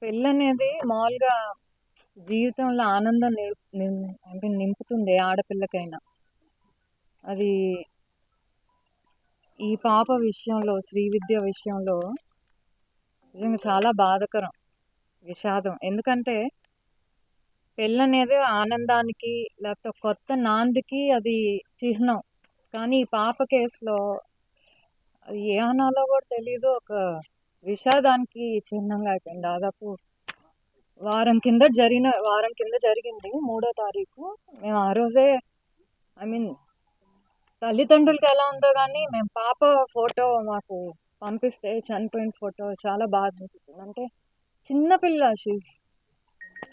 పెళ్ళనేది మామూలుగా జీవితంలో ఆనందం అంటే నింపుతుంది ఏ ఆడపిల్లకైనా. అది ఈ పాప విషయంలో, శ్రీవిద్య విషయంలో నిజంగా చాలా బాధాకరం, విషాదం. ఎందుకంటే పెళ్ళనేది ఆనందానికి లేకపోతే కొత్త నాందికి అది చిహ్నం. కానీ ఈ పాప కేసులో అది ఏ అనాలో కూడా తెలీదు. ఒక విషాదానికి చిహ్నంగా అయిపోయింది. దాదాపు వారం కింద జరిగింది 3వ తారీఖు. మేము ఆ రోజే తల్లిదండ్రులకి ఎలా ఉందో కానీ మేము పాప ఫోటో మాకు పంపిస్తే చనిపోయిన ఫోటో చాలా బాధ అనిపిస్తుంది. అంటే చిన్నపిల్ల, షీస్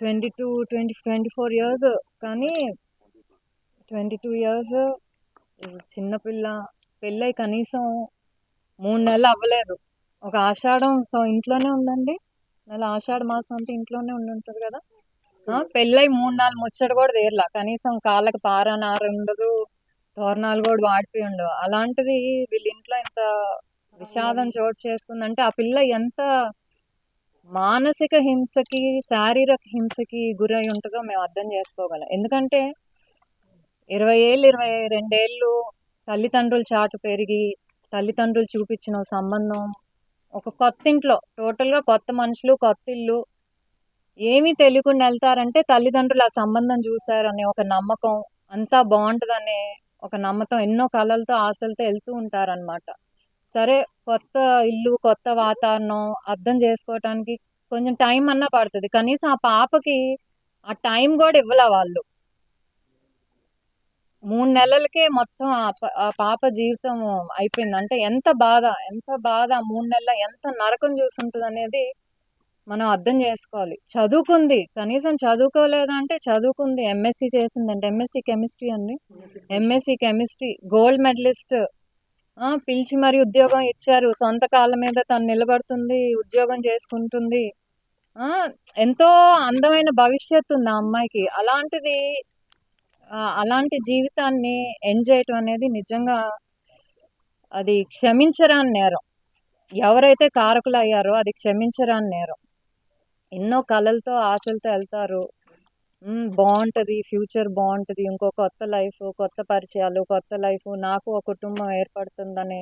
24 ఇయర్స్, కానీ 22 ఇయర్స్ చిన్నపిల్ల. పెళ్ళై కనీసం 3 నెలలు అవ్వలేదు. ఒక ఆషాఢం ఇంట్లోనే ఉందండి. ఆషాఢ మాసం అంటే ఇంట్లోనే ఉంటుంది కదా. పెళ్ళై 3-4 ముచ్చట కూడా తీరలా. కనీసం కాళ్ళకి పారానార ఉండదు, తోరణాలు కూడా వాడిపోయి ఉండవు. అలాంటిది వీళ్ళ ఇంట్లో ఇంత విషాదం చోటు చేసుకుందంటే ఆ పిల్ల ఎంత మానసిక హింసకి, శారీరక హింసకి గురై ఉంటుందో మేము అర్థం చేసుకోగలం. ఎందుకంటే 20 ఏళ్ళు, 22 ఏళ్ళు తల్లిదండ్రుల చాటు పెరిగి తల్లిదండ్రులు చూపించిన సంబంధం ఒక కొత్త ఇంట్లో, టోటల్గా కొత్త మనుషులు, కొత్త ఇల్లు, ఏమీ తెలియకుండా వెళ్తారంటే తల్లిదండ్రులు ఆ సంబంధం చూశారనే ఒక నమ్మకం, అంతా బాగుంటుందనే ఒక నమ్మకం, ఎన్నో కలలతో ఆశలతో వెళ్తూ ఉంటారనమాట. సరే, కొత్త ఇల్లు, కొత్త వాతావరణం అర్థం చేసుకోవటానికి కొంచెం టైం అన్నా పడుతుంది. కనీసం ఆ పాపకి ఆ టైం కూడా ఇవ్వాల వాళ్ళు. 3 నెలలకే మొత్తం ఆ పాప జీవితం అయిపోయింది. అంటే ఎంత బాధ, ఎంత బాధ. 3 నెలల ఎంత నరకం చూసుంటుంది అనేది మనం అర్థం చేసుకోవాలి. చదువుకుంది, కనీసం చదువుకోలేదంటే చదువుకుంది. ఎంఎస్సి చేసిందంటే, ఎంఎస్సి కెమిస్ట్రీ అండి, ఎంఎస్సి కెమిస్ట్రీ, గోల్డ్ మెడలిస్ట్. పిలిచి మరి ఉద్యోగం ఇచ్చారు. సొంత కాళ్ళ మీద తను నిలబడుతుంది, ఉద్యోగం చేసుకుంటుంది. ఎంతో అందమైన భవిష్యత్తు ఉంది ఆ అమ్మాయికి. అలాంటి జీవితాన్ని ఎంజాయ్ చేయటం అనేది నిజంగా అది క్షమించరాని నేరం. ఎవరైతే కారకులు అయ్యారో అది క్షమించరాని నేరం. ఎన్నో కలలతో ఆశలతో వెళ్తారు. బాగుంటుంది, ఫ్యూచర్ బాగుంటుంది, ఇంకో కొత్త లైఫ్, కొత్త పరిచయాలు, కొత్త లైఫ్, నాకు ఒక కుటుంబం ఏర్పడుతుందనే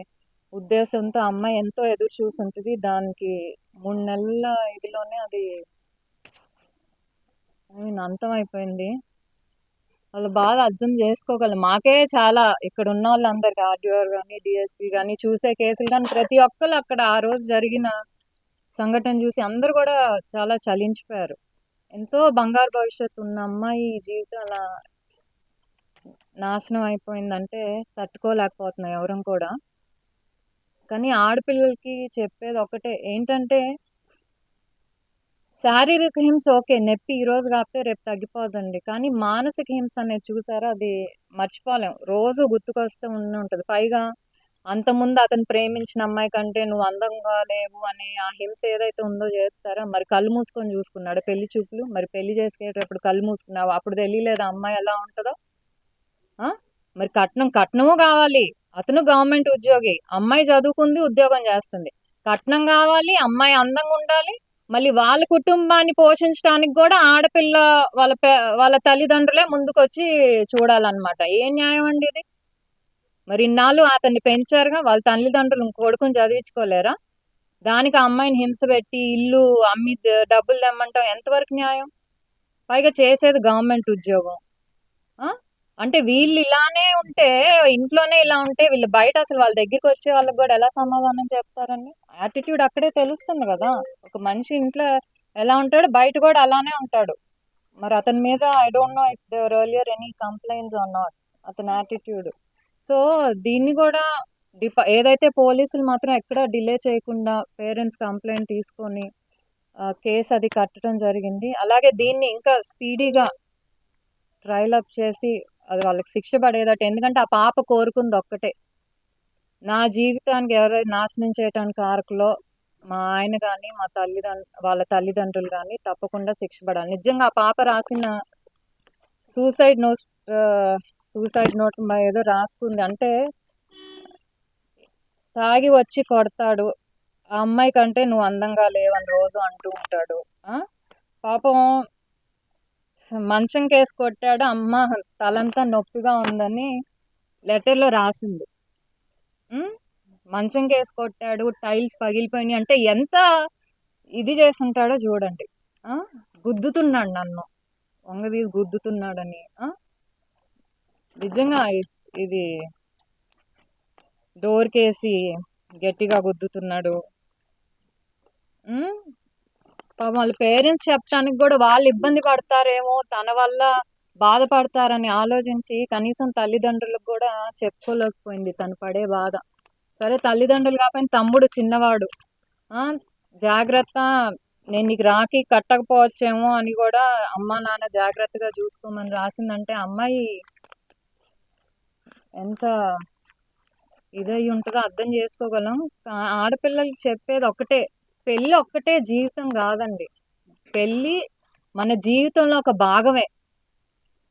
ఉద్దేశంతో అమ్మాయి ఎంతో ఎదురు చూసుంటుంది. దానికి 3 నెలల ఇదిలోనే అది అంతమైపోయింది. వాళ్ళు బాగా అర్థం చేసుకోగలం. మాకే చాలా ఇక్కడ ఉన్న వాళ్ళందరికీ, ఆర్డీఓ కానీ, డిఎస్పీ కానీ, చూసే కేసులు కానీ, ప్రతి ఒక్కరు అక్కడ ఆ రోజు జరిగిన సంఘటన చూసి అందరూ కూడా చాలా చలించిపోయారు. ఎంతో బంగారు భవిష్యత్తు ఉన్న అమ్మాయి జీవితం అలా నాశనం అయిపోయిందంటే తట్టుకోలేకపోతున్నాం ఎవరం కూడా. కానీ ఆడపిల్లలకి చెప్పేది ఒకటే ఏంటంటే, శారీరక హింస ఓకే, నొప్పి ఈరోజు కాకపోతే రేపు తగ్గిపోదండి. కానీ మానసిక హింస అనేది చూసారా, అది మర్చిపోలేం, రోజు గుర్తుకొస్తూ ఉంటుంది. పైగా అంతకుముందు అతను ప్రేమించిన అమ్మాయి కంటే నువ్వు అందంగా లేవు అనే ఆ హింస ఏదైతే ఉందో చేస్తారా. మరి కళ్ళు మూసుకొని చూసుకున్నాడు పెళ్లి చూపులు. మరి పెళ్లి చేసుకునేటప్పుడు కళ్ళు మూసుకున్నావు, అప్పుడు తెలియలేదు అమ్మాయి ఎలా ఉంటుందో. మరి కట్నము కావాలి. అతను గవర్నమెంట్ ఉద్యోగి, అమ్మాయి చదువుకుంది, ఉద్యోగం చేస్తుంది. కట్నం కావాలి, అమ్మాయి అందంగా ఉండాలి. మళ్ళీ వాళ్ళ కుటుంబాన్ని పోషించడానికి కూడా ఆడపిల్ల వాళ్ళ తల్లిదండ్రులే ముందుకొచ్చి చూడాలన్నమాట. ఏ న్యాయం అండి ఇది? మరి ఇన్నాళ్ళు అతన్ని పెంచారుగా, వాళ్ళ తల్లిదండ్రులు కొడుకుని చదివించుకోలేరా? దానికి ఆ అమ్మాయిని హింస పెట్టి ఇల్లు అమ్మి డబ్బులు తెమ్మంటాం ఎంతవరకు న్యాయం? పైగా చేసేది గవర్నమెంట్ ఉద్యోగం. అంటే వీళ్ళు ఇలానే ఉంటే, ఇంట్లోనే ఇలా ఉంటే, వీళ్ళు బయట అసలు వాళ్ళ దగ్గరికి వచ్చే వాళ్ళకి కూడా ఎలా సమాధానం చెప్తారండి? యాటిట్యూడ్ అక్కడే తెలుస్తుంది కదా. ఒక మనిషి ఇంట్లో ఎలా ఉంటాడు, బయట కూడా అలానే ఉంటాడు. మరి అతని మీద I don't know if there earlier any complaints are not, అతని యాటిట్యూడ్. సో దీన్ని కూడా ఏదైతే పోలీసులు మాత్రం ఎక్కడ డిలే చేయకుండా పేరెంట్స్ కంప్లైంట్ తీసుకొని కేసు అది కట్టడం జరిగింది. అలాగే దీన్ని ఇంకా స్పీడీగా ట్రయల్ అప్ చేసి అది వాళ్ళకి శిక్ష పడేదట. ఎందుకంటే ఆ పాప కోరుకుంది ఒక్కటే, నా జీవితానికి ఎవరైతే నాశనం చేయడానికి కారకులో మా ఆయన కానీ, మా వాళ్ళ తల్లిదండ్రులు కానీ తప్పకుండా శిక్ష పడాలి. నిజంగా ఆ పాప రాసిన సూసైడ్ నోట్ ఏదో రాసుకుంది. అంటే తాగి వచ్చి కొడతాడు. ఆ అమ్మాయి కంటే నువ్వు అందంగా లేవని రోజు అంటూ ఉంటాడు. పాపం మంచం కేసు కొట్టాడు. అమ్మ తలంతా నొప్పిగా ఉందని లెటర్లో రాసింది. మంచం కేసు కొట్టాడు, టైల్స్ పగిలిపోయినాయి అంటే ఎంత ఇది చేసుంటాడో చూడండి. గుద్దుతున్నాడు నన్ను, వంగదీసి గుద్దుతున్నాడని. నిజంగా ఇది డోర్ కేసి గట్టిగా గుద్దుతున్నాడు. పాపం వాళ్ళ పేరెంట్స్ చెప్పడానికి కూడా వాళ్ళు ఇబ్బంది పడతారేమో, తన వల్ల బాధపడతారని ఆలోచించి కనీసం తల్లిదండ్రులకు కూడా చెప్పుకోలేకపోయింది తను పడే బాధ. సరే తల్లిదండ్రులు కాకపోయినా తమ్ముడు చిన్నవాడు, జాగ్రత్త, నేను నీకు రాఖీ కట్టకపోవచ్చేమో అని కూడా అమ్మ నాన్న జాగ్రత్తగా చూసుకోమని రాసిందంటే అమ్మాయి ఎంత ఇదై ఉంటుందో అర్థం చేసుకోగలం. ఆడపిల్లలకి చెప్పేది ఒకటే, పెళ్ళి ఒక్కటే జీవితం కాదండి. పెళ్ళి మన జీవితంలో ఒక భాగమే.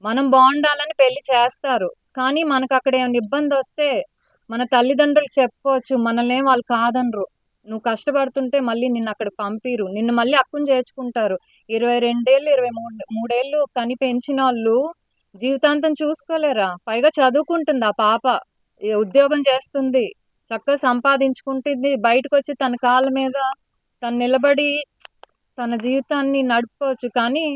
మనం బాగుండాలని పెళ్లి చేస్తారు, కానీ మనకు అక్కడ ఏమైనా ఇబ్బంది వస్తే మన తల్లిదండ్రులు చెప్పుకోవచ్చు, మనల్ని వాళ్ళు కాదనరు. నువ్వు కష్టపడుతుంటే మళ్ళీ నిన్ను అక్కడ పంపిరు, నిన్ను మళ్ళీ అక్కును చేర్చుకుంటారు. 22 ఏళ్ళు 23 ఏళ్ళు కని పెంచిన వాళ్ళు జీవితాంతం చూసుకోలేరా? పైగా చదువుకుంటుంది ఆ పాప, ఉద్యోగం చేస్తుంది, చక్కగా సంపాదించుకుంటుంది, బయటకు వచ్చి తన కాళ్ళ మీద తను నిలబడి తన జీవితాన్ని నడుపుకోవచ్చు. కానీ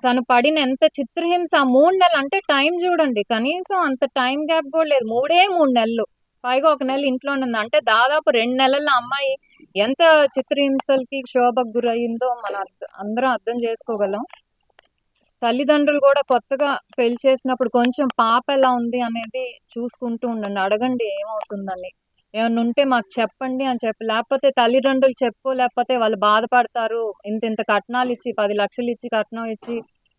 తను పడిన ఎంత చిత్రహింస, 3 నెలలు అంటే టైం చూడండి, కనీసం అంత టైం గ్యాప్ కూడా లేదు. 3 నెలలు, పైగా 1 నెల ఇంట్లోనే ఉంది అంటే దాదాపు 2 నెలల్లో అమ్మాయి ఎంత చిత్రహింసలకి క్షోభకు గురయ్యిందో మనం అందరం అర్థం చేసుకోగలం. తల్లిదండ్రులు కూడా కొత్తగా పెళ్లి చేసినప్పుడు కొంచెం పాప ఎలా ఉంది అనేది చూసుకుంటూ ఉండండి, అడగండి ఏమవుతుందని, ఏమన్నా ఉంటే మాకు చెప్పండి అని చెప్పి. లేకపోతే తల్లిదండ్రులు చెప్పుకోలేకపోతే వాళ్ళు బాధపడతారు. ఇంత కట్నాలు ఇచ్చి 10 లక్షలు ఇచ్చి కట్నం ఇచ్చి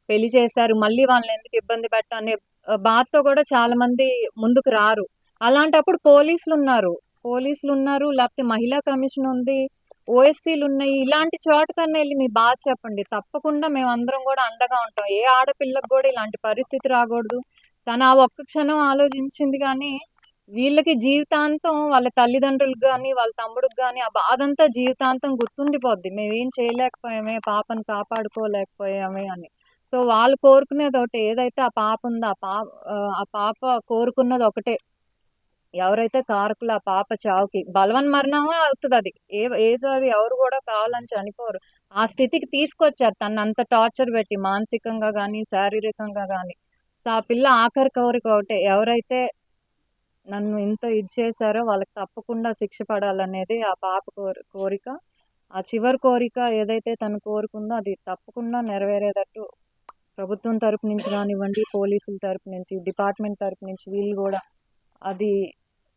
పెళ్లి చేశారు, మళ్ళీ వాళ్ళని ఎందుకు ఇబ్బంది పెట్టాలనే బాధతో కూడా చాలా మంది ముందుకు రారు. అలాంటప్పుడు పోలీసులు ఉన్నారు, లేకపోతే మహిళా కమిషన్ ఉంది, ఓఎస్సీలు ఉన్నాయి. ఇలాంటి చోటకన్నా వెళ్ళి మీ బాధ చెప్పండి. తప్పకుండా మేమందరం కూడా అండగా ఉంటాం. ఏ ఆడపిల్లకు కూడా ఇలాంటి పరిస్థితి రాకూడదు. తను ఆ ఒక్క క్షణం ఆలోచించింది, కానీ వీళ్ళకి జీవితాంతం వాళ్ళ తల్లిదండ్రులకు కానీ వాళ్ళ తమ్ముడికి కానీ ఆ బాధ అంతా జీవితాంతం గుర్తుండిపోద్ది. మేమేం చేయలేకపోయామే, పాపను కాపాడుకోలేకపోయామే అని. సో వాళ్ళు కోరుకునేది ఒకటే, ఏదైతే ఆ పాప ఉందో ఆ పాప కోరుకున్నది ఒకటే, ఎవరైతే కారకులు ఆ పాప చావుకి బలవన్ మరణమే అవుతుంది. అది ఏదో ఎవరు కూడా కావాలని చనిపోరు. ఆ స్థితికి తీసుకొచ్చారు తను అంత టార్చర్ పెట్టి, మానసికంగా కానీ శారీరకంగా కానీ. సో ఆ పిల్ల ఆఖరి కోరిక ఒకటే, ఎవరైతే నన్ను ఇంత ఇది చేశారో వాళ్ళకి తప్పకుండా శిక్ష పడాలనేది ఆ పాప కోరిక. ఆ చివరి కోరిక ఏదైతే తను కోరుకుందో అది తప్పకుండా నెరవేరేటట్టు ప్రభుత్వం తరపు నుంచి కానివ్వండి, పోలీసుల తరపు నుంచి, డిపార్ట్మెంట్ తరపు నుంచి వీళ్ళు కూడా అది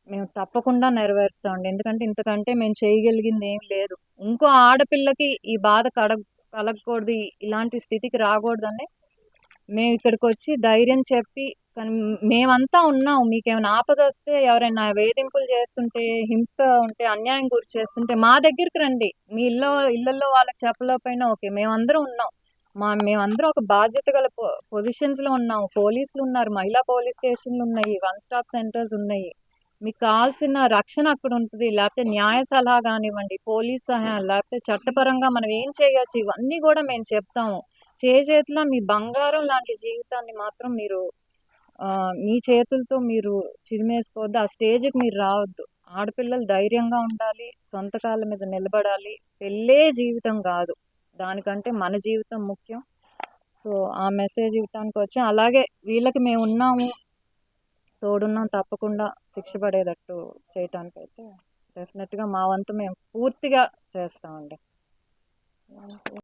మేము తప్పకుండా నెరవేరుస్తామండి. ఎందుకంటే ఇంతకంటే మేము చేయగలిగింది ఏం లేదు. ఇంకో ఆడపిల్లకి ఈ బాధ కలగకూడదు, ఇలాంటి స్థితికి రాకూడదని మేము ఇక్కడికి వచ్చి ధైర్యం చెప్పి, కానీ మేమంతా ఉన్నాం, మీకేమైనా ఆపద వస్తే, ఎవరైనా వేధింపులు చేస్తుంటే, హింస ఉంటే, అన్యాయం గురి చేస్తుంటే మా దగ్గరికి రండి. మీ ఇళ్ళల్లో వాళ్ళకి చెప్పలేకపోయినా ఓకే, మేమందరం ఉన్నాం. మేమందరం ఒక బాధ్యత గల పొజిషన్స్లో ఉన్నాం. పోలీసులు ఉన్నారు, మహిళా పోలీస్ స్టేషన్లు ఉన్నాయి, 1 స్టాప్ సెంటర్స్ ఉన్నాయి. మీకు కావాల్సిన రక్షణ అక్కడ ఉంటుంది. లేకపోతే న్యాయ సలహా కానివ్వండి, పోలీస్ సహాయం, లేకపోతే చట్టపరంగా మనం ఏం చేయొచ్చు, ఇవన్నీ కూడా మేము చెప్తాము. చేతిలో మీ బంగారం లాంటి జీవితాన్ని మాత్రం మీరు మీ చేతులతో మీరు చిరిమేసుకోవద్దు. ఆ స్టేజ్కి మీరు రావద్దు. ఆడపిల్లలు ధైర్యంగా ఉండాలి, సొంత కాళ్ళ మీద నిలబడాలి. పెళ్ళే జీవితం కాదు, దానికంటే మన జీవితం ముఖ్యం. సో ఆ మెసేజ్ ఇవ్వటానికి వచ్చి, అలాగే వీళ్ళకి మేము ఉన్నాము, తోడున్నాం, తప్పకుండా శిక్ష పడేటట్టు చేయటానికి అయితే డెఫినెట్గా మా వంతు మేము పూర్తిగా చేస్తామండి.